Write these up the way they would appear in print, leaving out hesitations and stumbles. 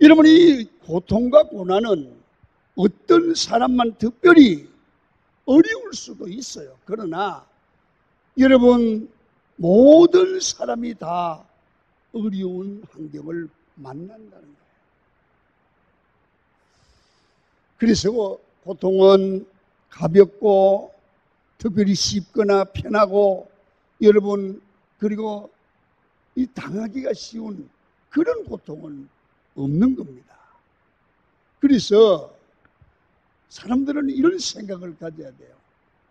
여러분, 이 고통과 고난은 어떤 사람만 특별히 어려울 수도 있어요. 그러나 여러분, 모든 사람이 다 어려운 환경을 만난다는 거예요. 그래서 고통은 가볍고 특별히 쉽거나 편하고 여러분, 그리고 이 당하기가 쉬운 그런 고통은 없는 겁니다. 그래서 사람들은 이런 생각을 가져야 돼요.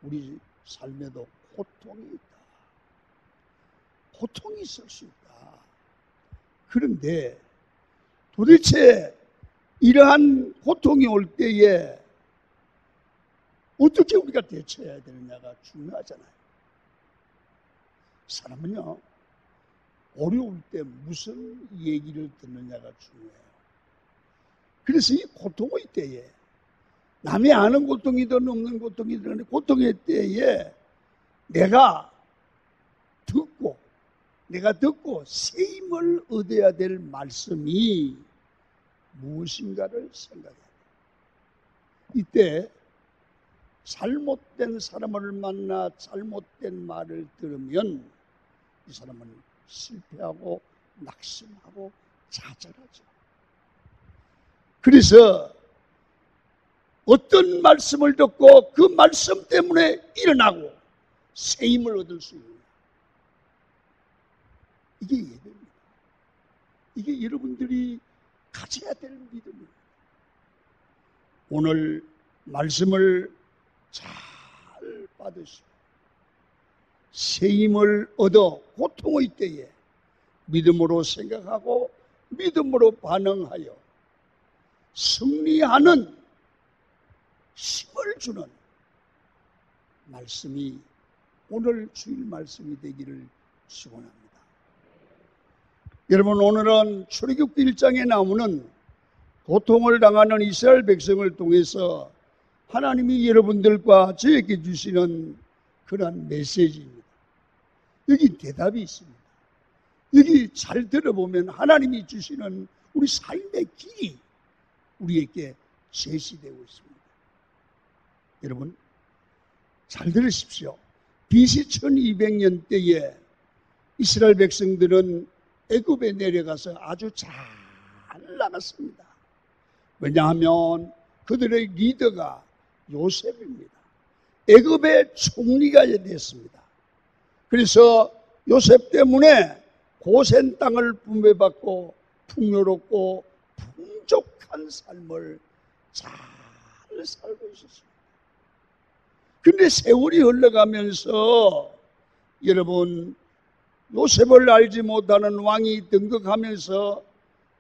우리 삶에도 고통이 있다. 고통이 있을 수 있다. 그런데 도대체 이러한 고통이 올 때에 어떻게 우리가 대처해야 되느냐가 중요하잖아요. 사람은요, 어려울 때 무슨 얘기를 듣느냐가 중요해요. 그래서 이 고통의 때에 남이 아는 고통이든 없는 고통이든 고통의 때에 내가 듣고 새 힘을 얻어야 될 말씀이 무엇인가를 생각해야 돼요. 이때 잘못된 사람을 만나 잘못된 말을 들으면 이 사람은 실패하고 낙심하고 좌절하죠. 그래서 어떤 말씀을 듣고 그 말씀 때문에 일어나고 새 힘을 얻을 수 있느냐. 이게 예배입니다. 이게 여러분들이 가져야 될 믿음입니다. 오늘 말씀을 잘 받으시고 새 힘을 얻어 고통의 때에 믿음으로 생각하고 믿음으로 반응하여 승리하는 힘을 주는 말씀이 오늘 주일 말씀이 되기를 축원합니다. 여러분, 오늘은 출애굽기 1장에 나오는 고통을 당하는 이스라엘 백성을 통해서 하나님이 여러분들과 저에게 주시는 그러한 메시지입니다. 여기 대답이 있습니다. 여기 잘 들어보면 하나님이 주시는 우리 삶의 길이 우리에게 제시되고 있습니다. 여러분, 잘 들으십시오. BC 1200년 때에 이스라엘 백성들은 애굽에 내려가서 아주 잘 나갔습니다. 왜냐하면 그들의 리더가 요셉입니다. 애굽의 총리가 됐습니다. 그래서 요셉 때문에 고센 땅을 분배받고 풍요롭고 풍족한 삶을 잘 살고 있었습니다. 그런데 세월이 흘러가면서 여러분, 요셉을 알지 못하는 왕이 등극하면서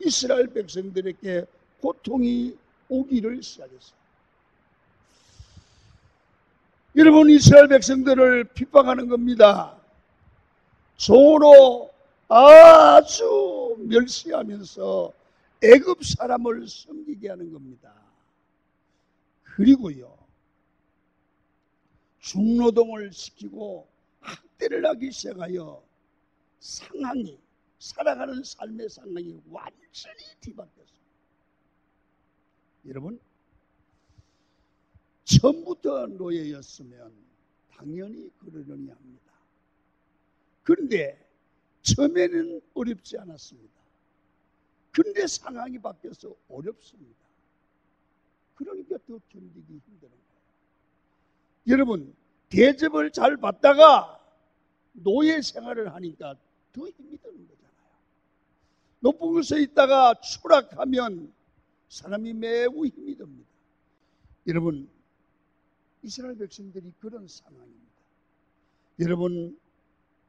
이스라엘 백성들에게 고통이 오기를 시작했어요. 여러분, 이스라엘 백성들을 핍박하는 겁니다. 종으로 아주 멸시하면서 애굽 사람을 섬기게 하는 겁니다. 그리고요, 중노동을 시키고 학대를 하기 시작하여 상황이, 살아가는 삶의 상황이 완전히 뒤바뀌었습니다. 여러분, 처음부터 노예였으면 당연히 그러려니 합니다. 그런데 처음에는 어렵지 않았습니다. 그런데 상황이 바뀌어서 어렵습니다. 그러니까 더 견디기 힘든 거예요. 여러분, 대접을 잘 받다가 노예 생활을 하니까 더 힘이 드는 거잖아요. 높은 곳에 있다가 추락하면 사람이 매우 힘이 듭니다. 여러분, 이스라엘 백성들이 그런 상황입니다. 여러분,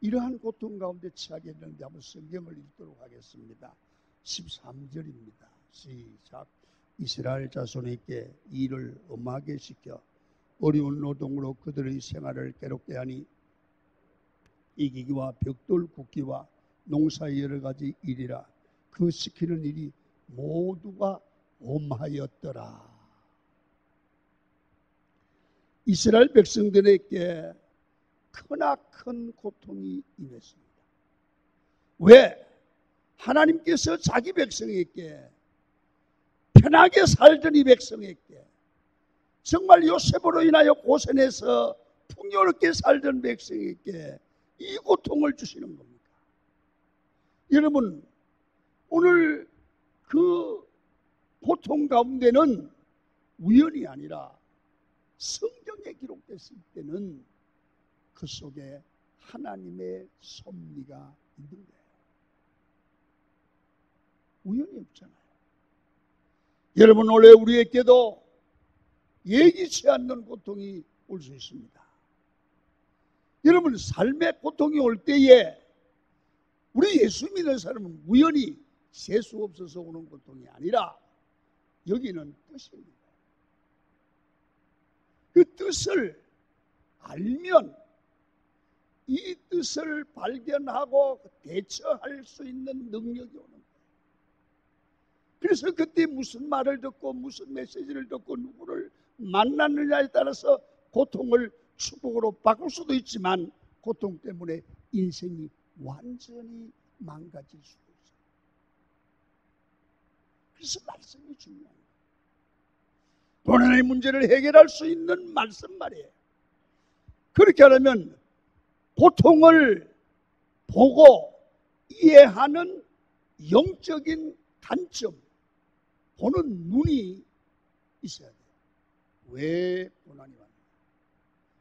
이러한 고통 가운데 처하게 했는데 한번 성경을 읽도록 하겠습니다. 13절입니다. 시작. 이스라엘 자손에게 일을 엄하게 시켜 어려운 노동으로 그들의 생활을 괴롭게 하니 이기기와 벽돌 굽기와 농사의 여러 가지 일이라 그 시키는 일이 모두가 엄하였더라. 이스라엘 백성들에게 크나큰 고통이 임했습니다. 왜? 하나님께서 자기 백성에게 편하게 살던 이 백성에게, 정말 요셉으로 인하여 고생해서 풍요롭게 살던 백성에게 이 고통을 주시는 겁니다. 여러분, 오늘 그 고통 가운데는 우연이 아니라 성경에 기록됐을 때는 그 속에 하나님의 섭리가 있는 거예요. 우연이 없잖아요. 여러분, 원래 우리에게도 예기치 않는 고통이 올 수 있습니다. 여러분, 삶의 고통이 올 때에 우리 예수 믿는 사람은 우연히 재수 없어서 오는 고통이 아니라 여기는 뜻입니다. 그 뜻을 알면 이 뜻을 발견하고 대처할 수 있는 능력이 오는 거예요. 그래서 그때 무슨 말을 듣고 무슨 메시지를 듣고 누구를 만났느냐에 따라서 고통을 축복으로 바꿀 수도 있지만 고통 때문에 인생이 완전히 망가질 수도 있어요. 그래서 말씀이 중요한 거예요. 고난의 문제를 해결할 수 있는 말씀 말이에요. 그렇게 하려면 고통을 보고 이해하는 영적인 관점, 보는 눈이 있어야 돼요. 왜 고난이 왔나?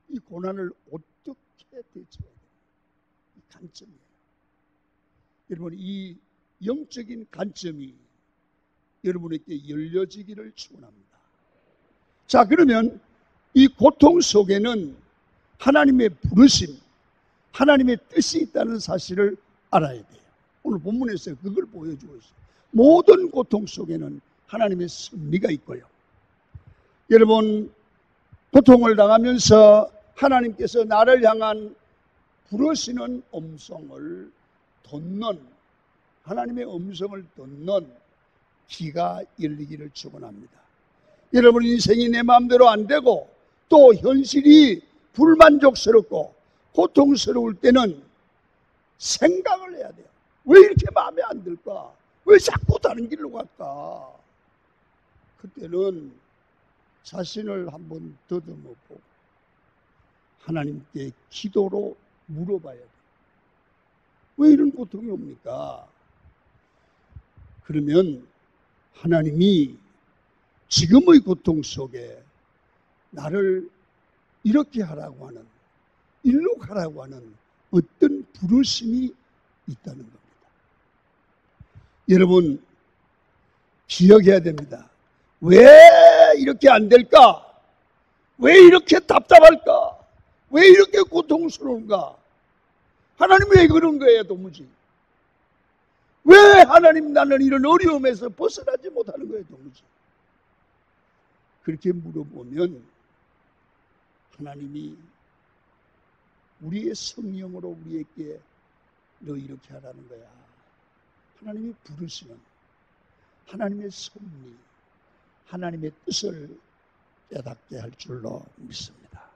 이 고난을 어떻게 대처해야 돼요? 이 관점이에요. 여러분, 이 영적인 관점이 여러분에게 열려지기를 축원합니다. 자, 그러면 이 고통 속에는 하나님의 부르심, 하나님의 뜻이 있다는 사실을 알아야 돼요. 오늘 본문에서 그걸 보여주고 있어요. 모든 고통 속에는 하나님의 섭리가 있고요. 여러분, 고통을 당하면서 하나님께서 나를 향한 부르시는 음성을 듣는, 하나님의 음성을 듣는 귀가 열리기를 축원합니다. 여러분, 인생이 내 마음대로 안 되고 또 현실이 불만족스럽고 고통스러울 때는 생각을 해야 돼요. 왜 이렇게 마음에 안 들까? 왜 자꾸 다른 길로 갈까? 그때는 자신을 한번 더듬어 보고 하나님께 기도로 물어봐야 돼요. 왜 이런 고통이 옵니까? 그러면 하나님이 지금의 고통 속에 나를 이렇게 하라고 하는, 일로 가라고 하는 어떤 부르심이 있다는 겁니다. 여러분, 기억해야 됩니다. 왜 이렇게 안 될까? 왜 이렇게 답답할까? 왜 이렇게 고통스러운가? 하나님 왜 그런 거예요, 도무지? 왜 하나님 나는 이런 어려움에서 벗어나지 못하는 거예요, 도무지? 그렇게 물어보면 하나님이 우리의 성령으로 우리에게 너 이렇게 하라는 거야. 하나님이 부르시는 하나님의 섭리, 하나님의 뜻을 깨닫게 할 줄로 믿습니다.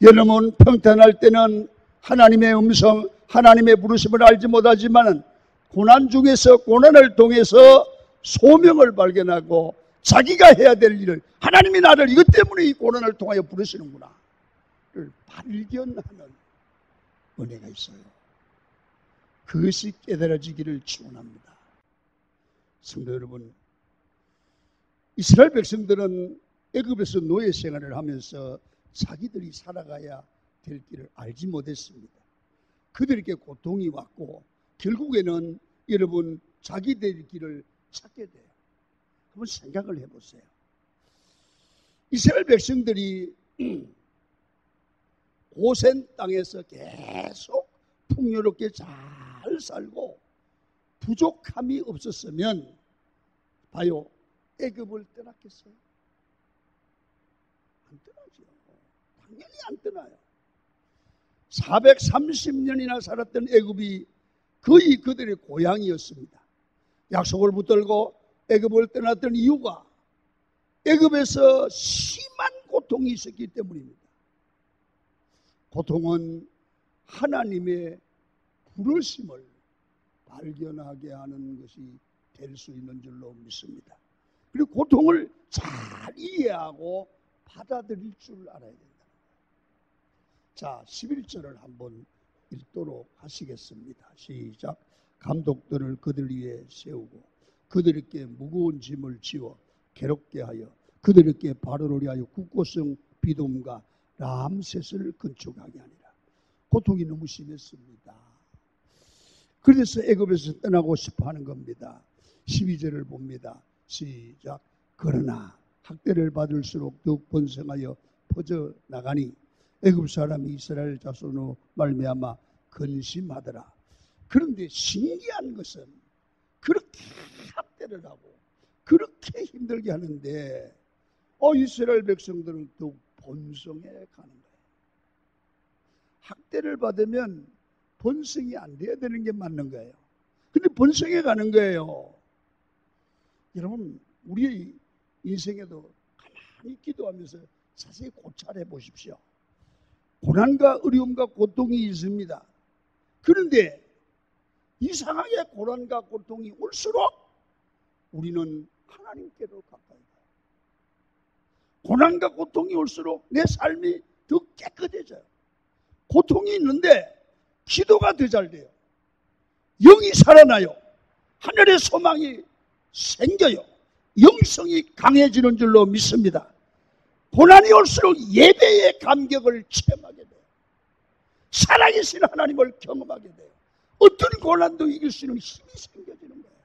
여러분, 평탄할 때는 하나님의 음성, 하나님의 부르심을 알지 못하지만 고난 중에서, 고난을 통해서 소명을 발견하고 자기가 해야 될 일을, 하나님이 나를 이것 때문에 이 고난을 통하여 부르시는구나 를 발견하는 은혜가 있어요. 그것이 깨달아지기를 축원합니다. 성도 여러분, 이스라엘 백성들은 애굽에서 노예 생활을 하면서 자기들이 살아가야 될 길을 알지 못했습니다. 그들에게 고통이 왔고 결국에는 여러분 자기들의 길을 찾게 돼요. 한번 생각을 해보세요. 이스라엘 백성들이 고센 땅에서 계속 풍요롭게 잘 살고 부족함이 없었으면 봐요, 애굽을 떠났겠어요? 안 떠나죠. 당연히 안 떠나요. 430년이나 살았던 애굽이 거의 그들의 고향이었습니다. 약속을 붙들고 애굽을 떠났던 이유가 애굽에서 심한 고통이 있었기 때문입니다. 고통은 하나님의 부르심을 발견하게 하는 것이 될 수 있는 줄로 믿습니다. 그리고 고통을 잘 이해하고 받아들일 줄 알아야 된다. 자, 11절을 한번 읽도록 하시겠습니다. 시작. 감독들을 그들 위에 세우고 그들에게 무거운 짐을 지워 괴롭게 하여 그들에게 바로를 위하여 국고성 비돔과 람셋을 건축하게 하니라. 고통이 너무 심했습니다. 그래서 애굽에서 떠나고 싶어 하는 겁니다. 12절을 봅니다. 시작. 그러나 학대를 받을수록 더욱 번성하여 퍼져나가니 애굽 사람이 이스라엘 자손으로 말미암아 근심하더라. 그런데 신기한 것은 그렇게 학대를 하고 그렇게 힘들게 하는데 이스라엘 백성들은 더욱 번성해 가는 거예요. 학대를 받으면 번성이 안 돼야 되는 게 맞는 거예요. 근데 번성해 가는 거예요. 여러분, 우리의 인생에도 가만히 기도하면서 자세히 고찰해 보십시오. 고난과 어려움과 고통이 있습니다. 그런데 이상하게 고난과 고통이 올수록 우리는 하나님께로 가까이 가요. 고난과 고통이 올수록 내 삶이 더 깨끗해져요. 고통이 있는데 기도가 더 잘 돼요. 영이 살아나요. 하늘의 소망이 생겨요. 영성이 강해지는 줄로 믿습니다. 고난이 올수록 예배의 감격을 체험하게 돼요. 살아계신 하나님을 경험하게 돼요. 어떤 고난도 이길 수 있는 힘이 생겨지는 거예요.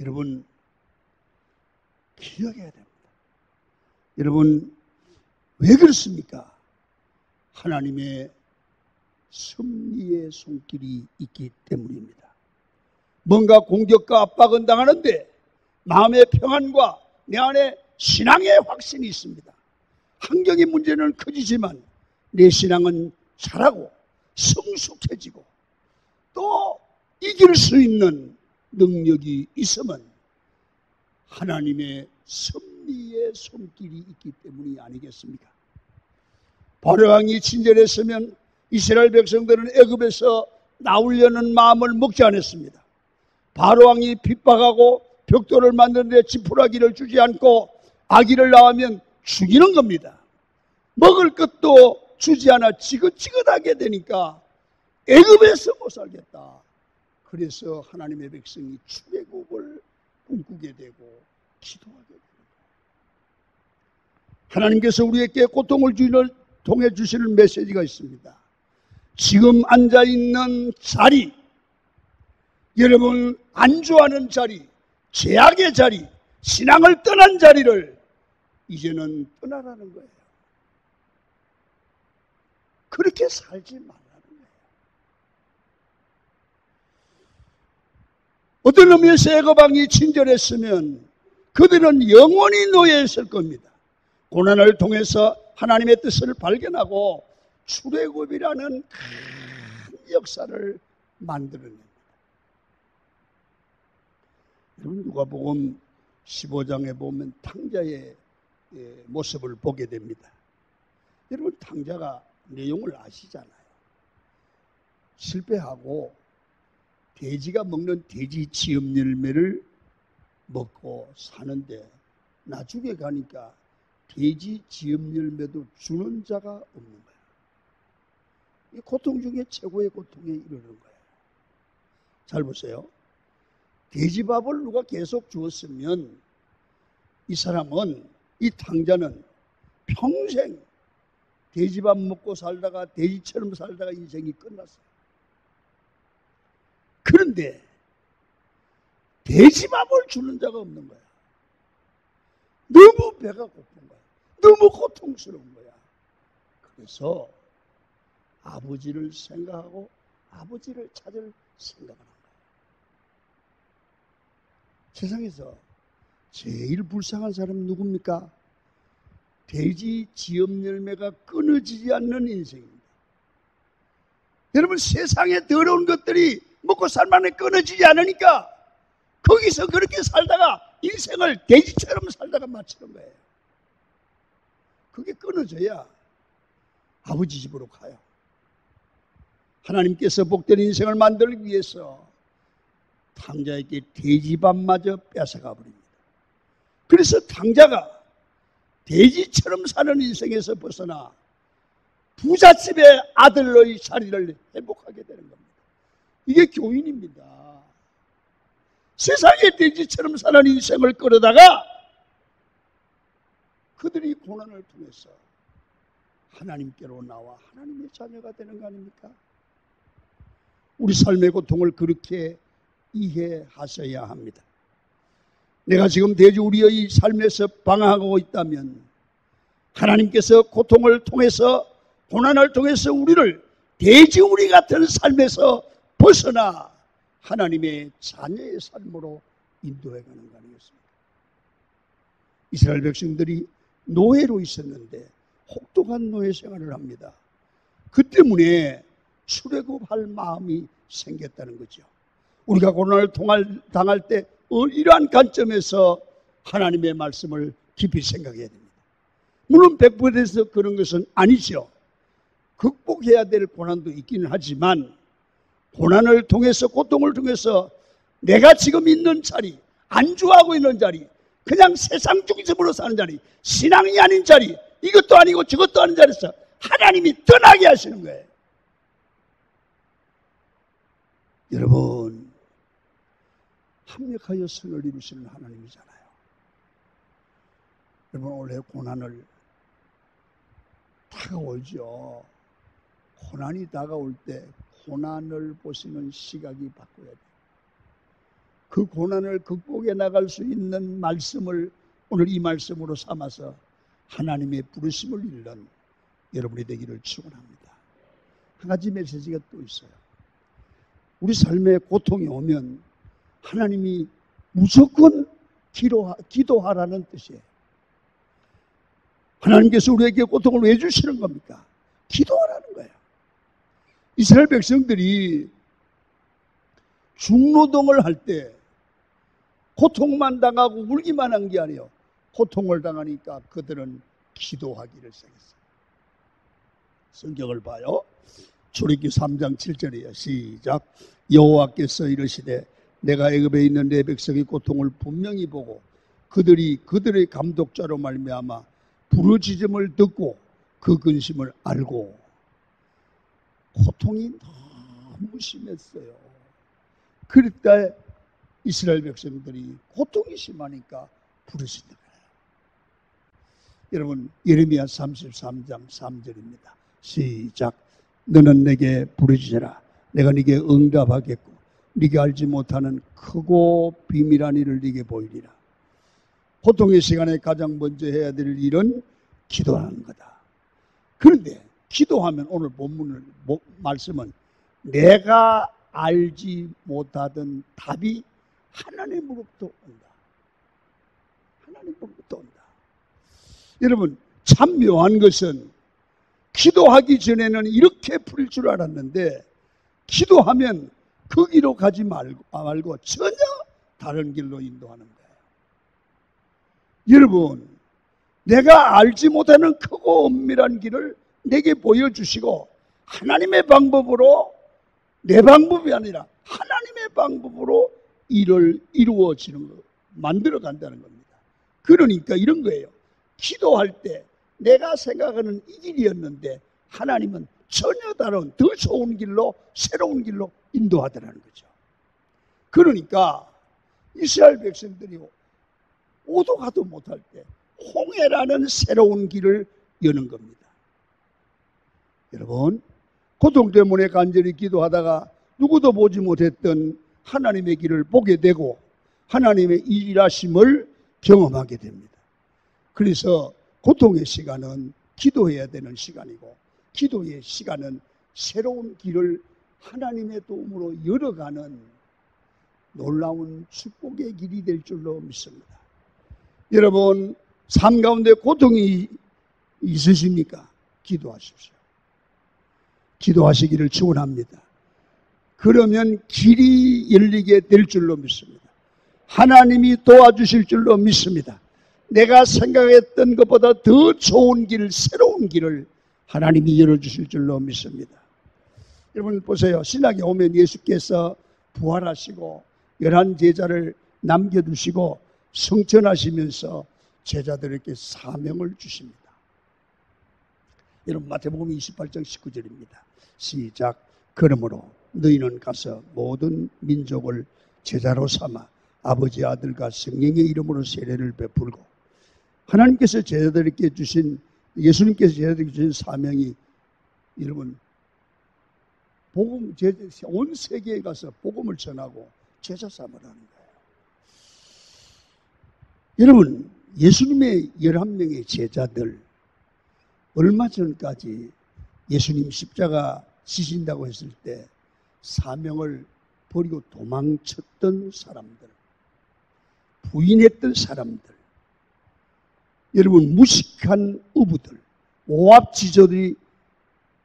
여러분, 기억해야 됩니다. 여러분, 왜 그렇습니까? 하나님의 섭리의 손길이 있기 때문입니다. 뭔가 공격과 압박은 당하는데 마음의 평안과 내 안에 신앙의 확신이 있습니다. 환경의 문제는 커지지만 내 신앙은 자라고 성숙해지고 또 이길 수 있는 능력이 있으면 하나님의 섭리의 손길이 있기 때문이 아니겠습니까? 바로왕이 친절했으면 이스라엘 백성들은 애굽에서 나오려는 마음을 먹지 않았습니다. 바로왕이 핍박하고 벽돌을 만드는데 지푸라기를 주지 않고 아기를 낳으면 죽이는 겁니다. 먹을 것도 주지 않아 지긋지긋하게 되니까 애굽에서 못 살겠다. 그래서 하나님의 백성이 출애굽을 꿈꾸게 되고 기도하게 됩니다. 하나님께서 우리에게 고통을 통해 주시는 메시지가 있습니다. 지금 앉아있는 자리, 여러분 안주하는 자리, 죄악의 자리, 신앙을 떠난 자리를 이제는 떠나라는 거예요. 그렇게 살지 말라는 거예요. 어떤 의미에서 애굽왕이 친절했으면 그들은 영원히 노예했을 겁니다. 고난을 통해서 하나님의 뜻을 발견하고 출애굽이라는 큰 역사를 만들어냅니다. 여러분, 누가복음 15장에 보면 탕자의 모습을 보게 됩니다. 여러분, 탕자가 내용을 아시잖아요. 실패하고 돼지가 먹는 돼지 지엽 열매를 먹고 사는데 나중에 가니까 돼지 지엽 열매도 주는 자가 없는 거예요. 이 고통 중에 최고의 고통에 이르는 거예요. 잘 보세요. 돼지밥을 누가 계속 주었으면 이 사람은, 이 탕자는 평생 돼지밥 먹고 살다가 돼지처럼 살다가 인생이 끝났어요. 그런데 돼지밥을 주는 자가 없는 거야. 너무 배가 고픈 거야. 너무 고통스러운 거야. 그래서 아버지를 생각하고 아버지를 찾을 생각을 한 거야. 세상에서 제일 불쌍한 사람은 누굽니까? 돼지 지엽 열매가 끊어지지 않는 인생입니다. 여러분, 세상에 더러운 것들이 먹고 살만해 끊어지지 않으니까 거기서 그렇게 살다가 인생을 돼지처럼 살다가 마치는 거예요. 그게 끊어져야 아버지 집으로 가요. 하나님께서 복된 인생을 만들기 위해서 탕자에게 돼지밥마저 뺏어가 버립니다. 그래서 탕자가 돼지처럼 사는 인생에서 벗어나 부잣집의 아들로의 자리를 회복하게 되는 겁니다. 이게 교인입니다. 세상에 돼지처럼 사는 인생을 끌어다가 그들이 고난을 통해서 하나님께로 나와 하나님의 자녀가 되는 거 아닙니까? 우리 삶의 고통을 그렇게 이해하셔야 합니다. 내가 지금 돼지 우리의 삶에서 방황하고 있다면 하나님께서 고통을 통해서 고난을 통해서 우리를 돼지 우리 같은 삶에서 벗어나 하나님의 자녀의 삶으로 인도해 가는 거 아니겠습니까? 이스라엘 백성들이 노예로 있었는데 혹독한 노예 생활을 합니다. 그 때문에 출애굽할 마음이 생겼다는 거죠. 우리가 고난을 당할 때 이러한 관점에서 하나님의 말씀을 깊이 생각해야 됩니다. 물론 100%에서 그런 것은 아니죠. 극복해야 될 고난도 있기는 하지만 고난을 통해서 고통을 통해서 내가 지금 있는 자리, 안주하고 있는 자리, 그냥 세상 중심으로 사는 자리, 신앙이 아닌 자리, 이것도 아니고 저것도 아닌 자리에서 하나님이 떠나게 하시는 거예요. 여러분, 합력하여 선을 이루시는 하나님이잖아요. 여러분, 원래 고난을 다가오죠. 고난이 다가올 때 고난을 보시는 시각이 바꿔야 돼요. 그 고난을 극복해 나갈 수 있는 말씀을 오늘 이 말씀으로 삼아서 하나님의 부르심을 잃는 여러분이 되기를 축원합니다. 한 가지 메시지가 또 있어요. 우리 삶에 고통이 오면 하나님이 무조건 기도하라는 뜻이에요. 하나님께서 우리에게 고통을 왜 주시는 겁니까? 기도하라는 거예요. 이스라엘 백성들이 중노동을 할 때 고통만 당하고 울기만 한 게 아니에요. 고통을 당하니까 그들은 기도하기를 시작했어요. 성경을 봐요. 출애굽기 3장 7절이에요. 시작. 여호와께서 이르시되 내가 애굽에 있는 내 백성의 고통을 분명히 보고 그들의 감독자로 말미암아 부르짖음을 듣고 그 근심을 알고. 고통이 너무 심했어요. 그럴 때 이스라엘 백성들이 고통이 심하니까 부르짖는 거예요. 여러분, 예레미야 33장 3절입니다. 시작. 너는 내게 부르짖으라. 내가 네게 응답하겠고 네가 알지 못하는 크고 비밀한 일을 네게 보이리라. 고통의 시간에 가장 먼저 해야 될 일은 기도하는 거다. 그런데 기도하면 오늘 본문을 말씀은 내가 알지 못하던 답이 하나님으로부터 온다. 하나님으로부터 온다. 여러분, 참 묘한 것은 기도하기 전에는 이렇게 풀릴 줄 알았는데 기도하면 그 길로 가지 말고 전혀 다른 길로 인도하는 거예요. 여러분, 내가 알지 못하는 크고 엄밀한 길을 내게 보여주시고 하나님의 방법으로, 내 방법이 아니라 하나님의 방법으로 일을 이루어지는 거, 만들어 간다는 겁니다. 그러니까 이런 거예요. 기도할 때 내가 생각하는 이 길이었는데 하나님은 전혀 다른 더 좋은 길로, 새로운 길로 인도하더라는 거죠. 그러니까 이스라엘 백성들이 오도 가도 못할 때 홍해라는 새로운 길을 여는 겁니다. 여러분, 고통 때문에 간절히 기도하다가 누구도 보지 못했던 하나님의 길을 보게 되고 하나님의 일하심을 경험하게 됩니다. 그래서 고통의 시간은 기도해야 되는 시간이고 기도의 시간은 새로운 길을 하나님의 도움으로 열어가는 놀라운 축복의 길이 될 줄로 믿습니다. 여러분, 삶 가운데 고통이 있으십니까? 기도하십시오. 기도하시기를 축원합니다. 그러면 길이 열리게 될 줄로 믿습니다. 하나님이 도와주실 줄로 믿습니다. 내가 생각했던 것보다 더 좋은 길, 새로운 길을 하나님이 열어주실 줄로 믿습니다. 여러분 보세요. 신약에 오면 예수께서 부활하시고 11 제자를 남겨두시고 성천하시면서 제자들에게 사명을 주십니다. 여러분 마태복음 28장 19절입니다. 시작. 그러므로 너희는 가서 모든 민족을 제자로 삼아 아버지 아들과 성령의 이름으로 세례를 베풀고 하나님께서 제자들에게 주신 예수님께서 제자들에게 주신 사명이 여러분 복음 온 세계에 가서 복음을 전하고 제자 삼으라는 거예요. 여러분 예수님의 11명의 제자들 얼마 전까지 예수님 십자가 지신다고 했을 때 사명을 버리고 도망쳤던 사람들, 부인했던 사람들, 여러분 무식한 어부들, 오합지졸들이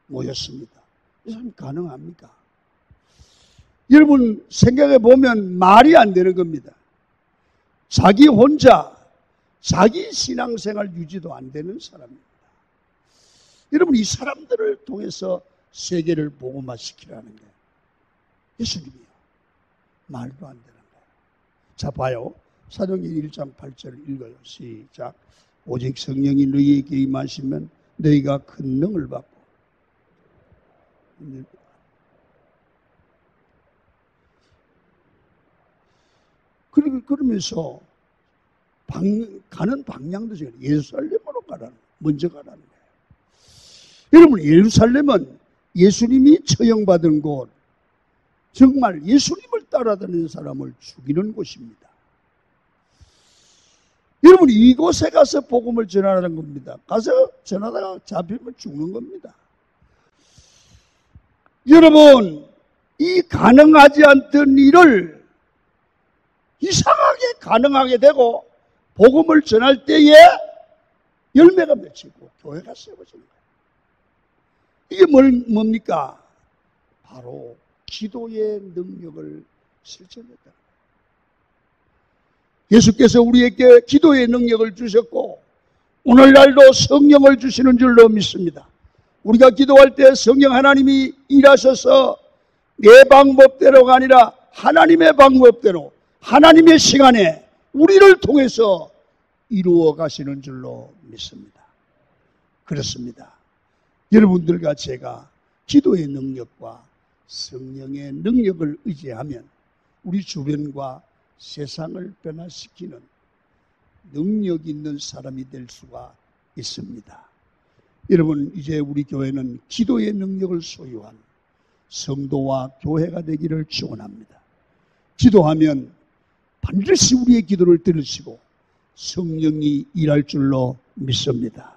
모였습니다. 이 사람 가능합니까? 여러분 생각해 보면 말이 안 되는 겁니다. 자기 혼자 자기 신앙생활 유지도 안 되는 사람입니다. 여러분 이 사람들을 통해서 세계를 복음화시키라는 거예요. 예수님이요. 말도 안 되는 거예요. 자 봐요. 사도행전 1장 8절을 읽어요. 시작. 오직 성령이 너희에게 임하시면 너희가 큰 능을 받고 그러면서 가는 방향도 지금 예루살렘으로 가라는, 먼저 가라는 거예요. 여러분 예루살렘은 예수님이 처형받은 곳, 정말 예수님을 따라다니는 사람을 죽이는 곳입니다. 여러분 이곳에 가서 복음을 전하라는 겁니다. 가서 전하다가 잡히면 죽는 겁니다. 여러분 이 가능하지 않던 일을 이상하게 가능하게 되고 복음을 전할 때에 열매가 맺히고 교회가 세워지는 거예요. 이게 뭡니까? 바로 기도의 능력을 실천했다. 예수께서 우리에게 기도의 능력을 주셨고 오늘날도 성령을 주시는 줄로 믿습니다. 우리가 기도할 때 성령 하나님이 일하셔서 내 방법대로가 아니라 하나님의 방법대로 하나님의 시간에 우리를 통해서 이루어 가시는 줄로 믿습니다. 그렇습니다. 여러분들과 제가 기도의 능력과 성령의 능력을 의지하면 우리 주변과 세상을 변화시키는 능력 있는 사람이 될 수가 있습니다. 여러분 이제 우리 교회는 기도의 능력을 소유한 성도와 교회가 되기를 축원합니다. 기도하면 반드시 우리의 기도를 들으시고 성령이 일할 줄로 믿습니다.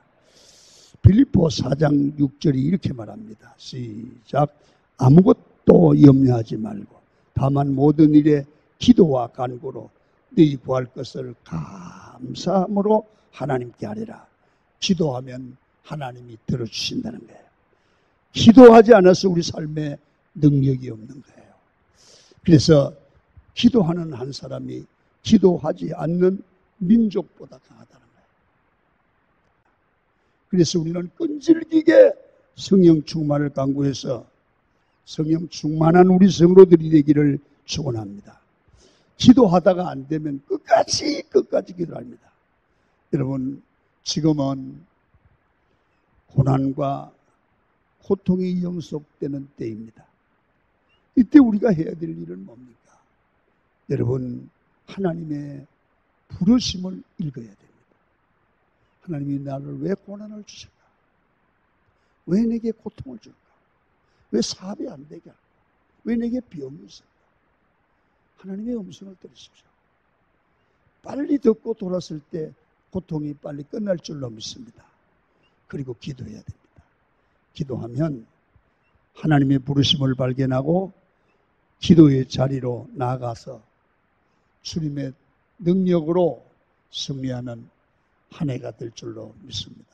빌립보 4장 6절이 이렇게 말합니다. 시작. 아무것도 염려하지 말고 다만 모든 일에 기도와 간구로 너희 구할 것을 감사함으로 하나님께 하리라. 기도하면 하나님이 들어주신다는 거예요. 기도하지 않아서 우리 삶에 능력이 없는 거예요. 그래서 기도하는 한 사람이 기도하지 않는 민족보다 강하다는 거예요. 그래서 우리는 끈질기게 성령 충만을 강구해서 성령 충만한 우리 성도들이 되기를 축원합니다. 기도하다가 안 되면 끝까지 기도합니다. 여러분 지금은 고난과 고통이 영속되는 때입니다. 이때 우리가 해야 될 일은 뭡니까? 여러분 하나님의 부르심을 읽어야 됩니다. 하나님이 나를 왜 고난을 주실까? 왜 내게 고통을 줄까? 왜 사업이 안 되게 할까? 왜 내게 병이 있을까? 하나님의 음성을 들으십시오. 빨리 듣고 돌았을 때 고통이 빨리 끝날 줄로 믿습니다. 그리고 기도해야 됩니다. 기도하면 하나님의 부르심을 발견하고 기도의 자리로 나아가서 주님의 능력으로 승리하는 한 해가 될 줄로 믿습니다.